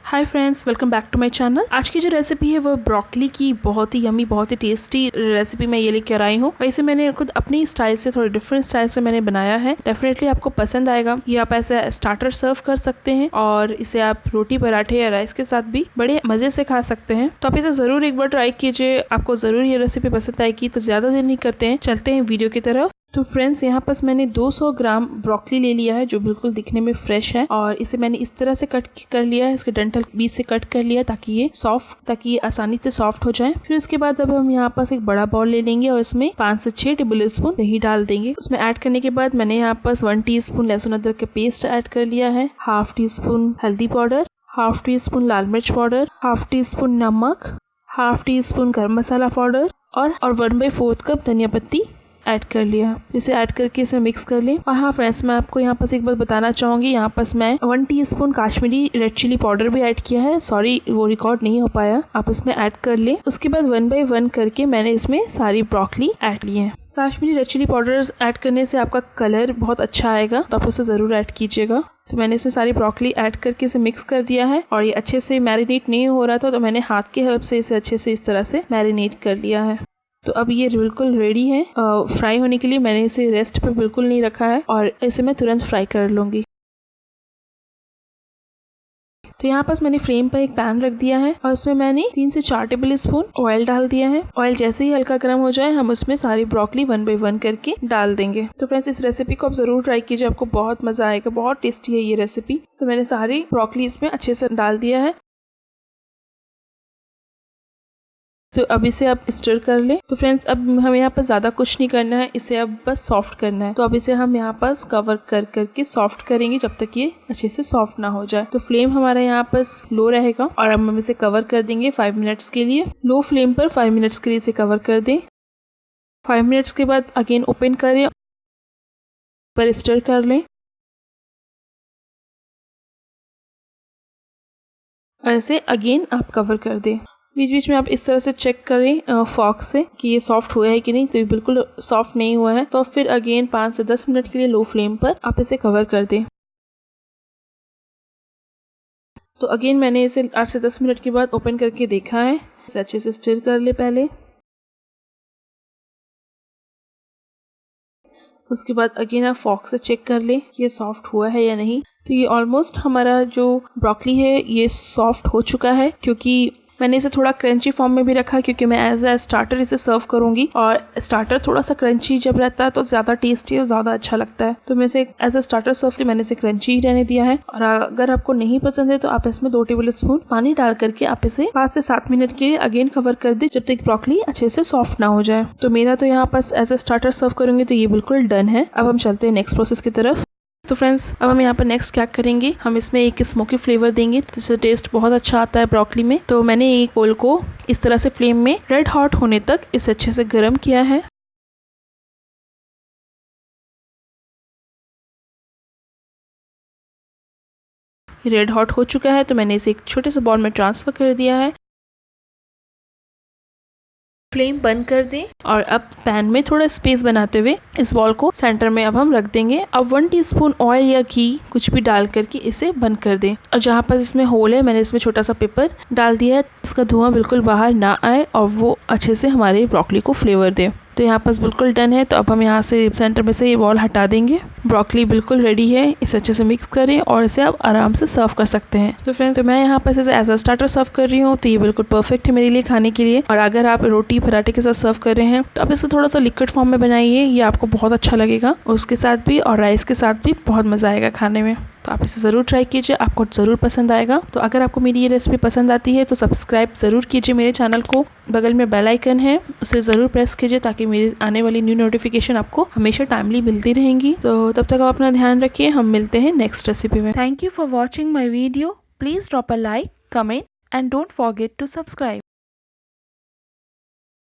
Hi friends, welcome back to my channel. आज की जो रेसिपी है वो ब्रोकली की बहुत ही यमी, बहुत ही टेस्टी रेसिपी मैं ये लेकर आई हूँ। और इसे मैंने खुद अपनी स्टाइल से, थोड़ी डिफरेंट स्टाइल से मैंने बनाया है। डेफिनेटली आपको पसंद आएगा। ये आप ऐसे स्टार्टर सर्व कर सकते हैं और इसे आप रोटी, पराठे या राइस के साथ भी बड़े मजे से खा सकते हैं। तो आप इसे जरूर एक बार ट्राई कीजिए, आपको जरूर ये रेसिपी पसंद आएगी। तो ज्यादा देर नहीं करते हैं, चलते हैं वीडियो की तरफ। तो फ्रेंड्स, यहाँ पर मैंने 200 ग्राम ब्रोकली ले लिया है जो बिल्कुल दिखने में फ्रेश है, और इसे मैंने इस तरह से कट कर लिया है। इसके डंठल बीच से कट कर लिया ताकि ये आसानी से सॉफ्ट हो जाए। फिर उसके बाद अब हम यहाँ पर एक बड़ा बाउल ले लेंगे और इसमें 5 से 6 टेबल स्पून दही डाल देंगे। उसमें ऐड करने के बाद मैंने यहाँ पर 1 टीस्पून लहसुन अदरक का पेस्ट ऐड कर लिया है, हाफ टी स्पून हल्दी पाउडर, हाफ टी स्पून लाल मिर्च पाउडर, हाफ टी स्पून नमक, हाफ टी स्पून गर्म मसाला पाउडर और 1/4 कप धनिया पत्ती ऐड कर लिया। इसे ऐड करके इसे मिक्स कर लें। और हाँ फ्रेंड्स, मैं आपको यहाँ पर एक बात बताना चाहूँगी। यहाँ पर मैं 1 teaspoon Kashmiri red chili powder भी ऐड किया है। सॉरी, वो रिकॉर्ड नहीं हो पाया, आप इसमें ऐड कर लें। उसके बाद 1 बाय 1 करके मैंने इसमें सारी ब्रोकली ऐड ली है। Kashmiri red chili powder add करने से आपका कलर बहुत अच्छा आएगा, तो आप उसे ज़रूर ऐड कीजिएगा। तो मैंने इसमें सारी ब्रोकली ऐड करके इसे मिक्स कर दिया है। और ये अच्छे से मैरिनेट नहीं हो रहा था, तो मैंने हाथ की हेल्प से इसे अच्छे से इस तरह से मैरिनेट कर लिया है। तो अब ये बिल्कुल रेडी है फ्राई होने के लिए। मैंने इसे रेस्ट पे बिल्कुल नहीं रखा है और इसे मैं तुरंत फ्राई कर लूँगी। तो यहाँ पर मैंने फ्लेम पर एक पैन रख दिया है और उसमें मैंने 3 से 4 टेबल स्पून ऑयल डाल दिया है। ऑयल जैसे ही हल्का गर्म हो जाए, हम उसमें सारी ब्रोकली 1 बाय 1 करके डाल देंगे। तो फ्रेंड्स, इस रेसिपी को आप जरूर ट्राई कीजिए, आपको बहुत मजा आएगा। बहुत टेस्टी है ये रेसिपी। तो मैंने सारी ब्रोकली इसमें अच्छे से डाल दिया है। तो अब इसे आप स्टर कर लें। तो फ्रेंड्स, अब हमें यहाँ पर ज़्यादा कुछ नहीं करना है, इसे अब बस सॉफ्ट करना है। तो अब इसे हम यहाँ पर कवर कर करके सॉफ्ट करेंगे जब तक ये अच्छे से सॉफ्ट ना हो जाए। तो फ्लेम हमारा यहाँ पर लो रहेगा और अब हम इसे कवर कर देंगे 5 मिनट्स के लिए। लो फ्लेम पर 5 मिनट्स के लिए इसे कवर कर दें। 5 मिनट्स के बाद अगेन ओपन करें, पर स्टर कर लें और इसे अगेन आप कवर कर दें। बीच बीच में आप इस तरह से चेक करें फॉक से कि ये सॉफ्ट हुआ है कि नहीं। तो ये बिल्कुल सॉफ्ट नहीं हुआ है, तो फिर अगेन 5 से 10 मिनट के लिए लो फ्लेम पर आप इसे कवर कर दें। तो अगेन मैंने इसे 8 से 10 मिनट के बाद ओपन करके देखा है। इसे अच्छे से स्टिर कर ले पहले। उसके बाद अगेन आप फॉक से चेक कर ले ये सॉफ्ट हुआ है या नहीं। तो ये ऑलमोस्ट हमारा जो ब्रोकली है ये सॉफ्ट हो चुका है, क्योंकि मैंने इसे थोड़ा क्रंची फॉर्म में भी रखा, क्योंकि मैं एज अ स्टार्टर इसे सर्व करूंगी। और स्टार्टर थोड़ा सा क्रंची जब रहता है तो ज़्यादा टेस्टी और ज़्यादा अच्छा लगता है। तो मैं इसे एज अ स्टार्टर सर्व थी, मैंने इसे क्रंची ही रहने दिया है। और अगर आपको नहीं पसंद है तो आप इसमें 2 टेबल स्पून पानी डाल करके आप इसे 5 से 7 मिनट के लिए अगेन कवर कर दे, जब तक ब्रोकली अच्छे से सॉफ्ट ना हो जाए। तो मेरा तो यहाँ पास एज अ स्टार्टर सर्व करूंगी तो ये बिल्कुल डन है। अब हम चलते हैं नेक्स्ट प्रोसेस की तरफ। तो फ्रेंड्स, अब हम यहाँ पर नेक्स्ट क्या करेंगे, हम इसमें एक स्मोकी फ्लेवर देंगे जिससे टेस्ट बहुत अच्छा आता है ब्रोकली में। तो मैंने एक कोल को इस तरह से फ्लेम में रेड हॉट होने तक इसे अच्छे से गर्म किया है। रेड हॉट हो चुका है, तो मैंने इसे एक छोटे से बाउल में ट्रांसफर कर दिया है। फ्लेम बंद कर दें और अब पैन में थोड़ा स्पेस बनाते हुए इस बॉल को सेंटर में अब हम रख देंगे। अब 1 टीस्पून ऑयल या घी कुछ भी डाल करके इसे बंद कर दें। और जहाँ पर इसमें होल है, मैंने इसमें छोटा सा पेपर डाल दिया है, इसका धुआं बिल्कुल बाहर ना आए और वो अच्छे से हमारे ब्रोकली को फ्लेवर दे। तो यहाँ पर बिल्कुल डन है। तो अब हम यहाँ से सेंटर में से ये बॉल हटा देंगे। ब्रोकली बिल्कुल रेडी है, इसे अच्छे से मिक्स करें और इसे आप आराम से सर्व कर सकते हैं। तो फ्रेंड्स, मैं यहाँ पर इसे एज अ स्टार्टर सर्व कर रही हूँ, तो ये बिल्कुल परफेक्ट है मेरे लिए खाने के लिए। और अगर आप रोटी पराठे के साथ सर्व कर रहे हैं तो आप इसे थोड़ा सा लिक्विड फॉर्म में बनाइए, ये आपको बहुत अच्छा लगेगा। उसके साथ भी और राइस के साथ भी बहुत मज़ा आएगा खाने में। तो आप इसे ज़रूर ट्राई कीजिए, आपको ज़रूर पसंद आएगा। तो अगर आपको मेरी ये रेसिपी पसंद आती है तो सब्सक्राइब ज़रूर कीजिए मेरे चैनल को। बगल में बेल आइकन है, उसे ज़रूर प्रेस कीजिए ताकि मेरी आने वाली न्यू नोटिफिकेशन आपको हमेशा टाइमली मिलती रहेंगी। तो तब तक आप अपना ध्यान रखिए, हम मिलते हैं नेक्स्ट रेसिपी में। Thank you for watching my video. Please drop a like, comment and don't forget to subscribe.